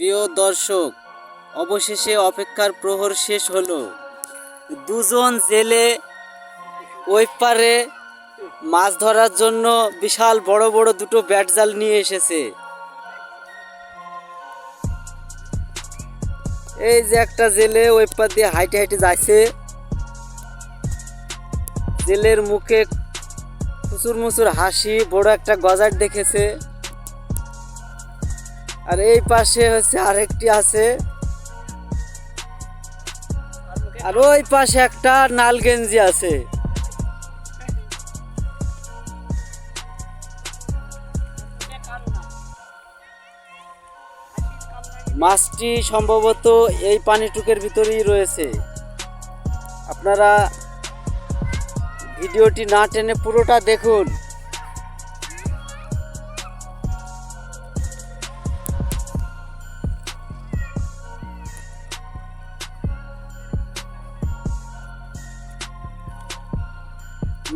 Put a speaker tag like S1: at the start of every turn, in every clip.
S1: প্রিয় দর্শক, অবশেষে অপেক্ষার প্রহর শেষ হলো। দুজন জেলে ওই পারে মাছ ধরার জন্য বিশাল বড় বড় দুটো ব্যাট জাল নিয়ে এসেছে। এই যে একটা জেলে ওই পার দিয়ে হাইটে হাইটে যাচ্ছে। জেলের মুখে খুচুর মুচুর হাসি, বড় একটা গজার দেখেছে। আর এই পাশে হচ্ছে আরেকটি আছে, আর ওই পাশে একটা নাল গেঞ্জি আছে। মাছটি সম্ভবত এই পানিটুকের ভিতরেই রয়েছে। আপনারা ভিডিওটি না টেনে পুরোটা দেখুন।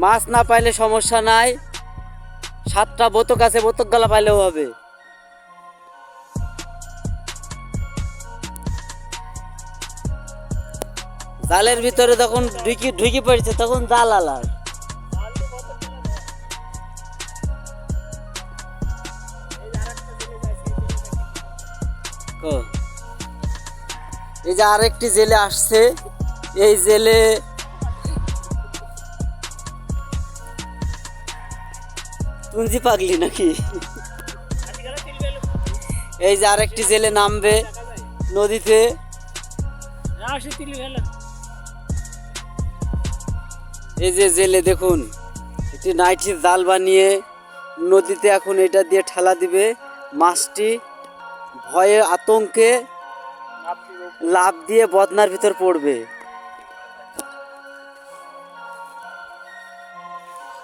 S1: মাছ না পাইলে সমস্যা নাই, 7টা বোতক আছে, বোতক গালা পাইলেও হবে। জালের ভিতরে তখন ঢুকি পড়ছে, তখন জাল আলার। এই যে আরেকটি জেলে আসছে। এই জেলে পুঞ্জি পাগলি নাকি? এই যে আরেকটি জেলে নামবে নদীতে। এই যে জেলে দেখুন, একটি নাইটির জাল বানিয়ে নদীতে এখন এটা দিয়ে ঠেলা দিবে। মাছটি ভয়ে আতঙ্কে লাফ দিয়ে বদনার ভিতর পড়বে।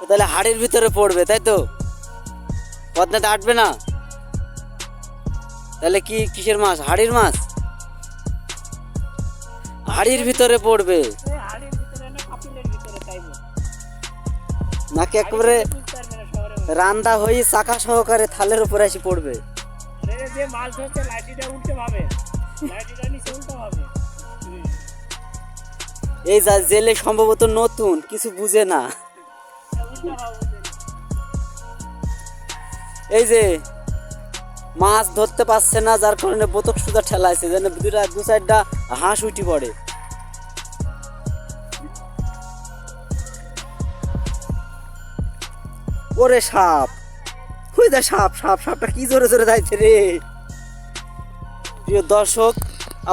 S1: তাহলে হাড়ির ভিতরে পড়বে, তাই তো? বদনাতে আটবে না। তাহলে কি কিসের মাছ? হাড়ির মাছ হাড়ির ভিতরে পড়বে নাকি একেবারে রান্দা হয়ে চাকা সহকারে থালের উপরে এসে পড়বে? এই যা জেলে সম্ভবত নতুন, কিছু বুঝে না। এই যে মাছ ধরতে পারছে না, যার কারণে বোতক সুদা ঠেলাইছে, যেন দু চারটা হাঁস উঠি পড়ে। ওরে সাপ, ওই দা সাপ, সাপটা কি জোরে জোরে যাইছে রে। প্রিয় দর্শক,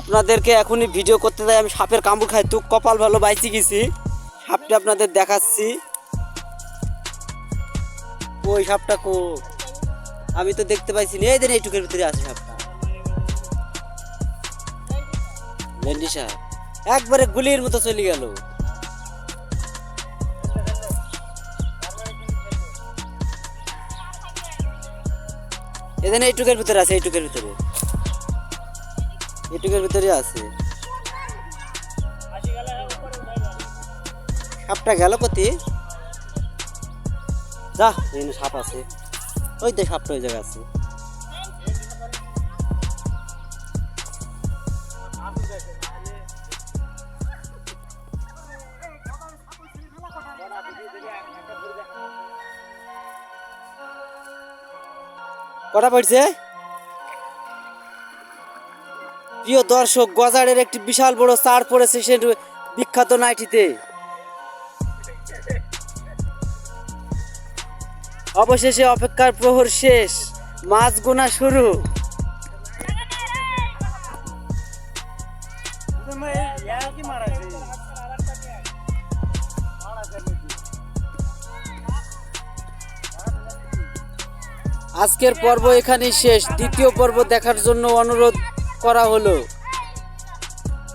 S1: আপনাদেরকে এখনই ভিডিও করতে যাই আমি সাপের কামড় খাই, তো কপাল ভালো বাইচি গেছি। সাপটা আপনাদের দেখাচ্ছি। ওই সাপটা কো, আমি তো দেখতে পাইছি না। এই দিন এইটুকের ভিতরে আছে সাপটা, ভেন্ডি সাপ, একবারে গুলির মতো চলে গেল। এদিন এইটুকের ভিতরে আছে, এইটুকের ভিতরে আছে। সাপটা গেল কতি? যা, এখানে সাপ আছে। ওই তো সাপটা ওই জায়গায় আছে। কটা পড়ছে? প্রিয় দর্শক, গজারের একটি বিশাল বড় চার পড়েছে সে বিখ্যাত নাইটিতে। অবশেষে অপেক্ষার প্রহর শেষ, মাছ গোনা শুরু। আজকের পর্ব এখানেই শেষ। দ্বিতীয় পর্ব দেখার জন্য অনুরোধ করা হলো।